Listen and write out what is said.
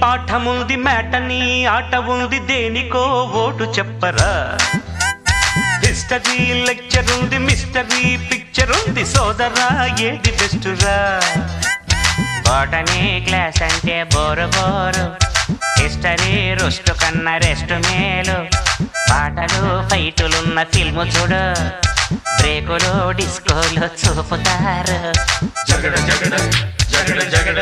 పాఠముంది matinee ఆట ఉంది దేనికో ఓటు చెప్పరా హిస్టరీ లెక్చర్ ఉంది మిస్టరీ పిక్చర్ ఉంది సోదరా ఏది బెస్టురా బోటనీ క్లాస్ అంటే బోరు బోరు హిస్టరీ రుస్టు కన్నా రెస్ట్ మేలు పాటలు ఫైటులున్న ఫిల్ము చూడు బ్రేకులు డిస్కోలు చూపుతారు జగడ జగడ జగడ జగడ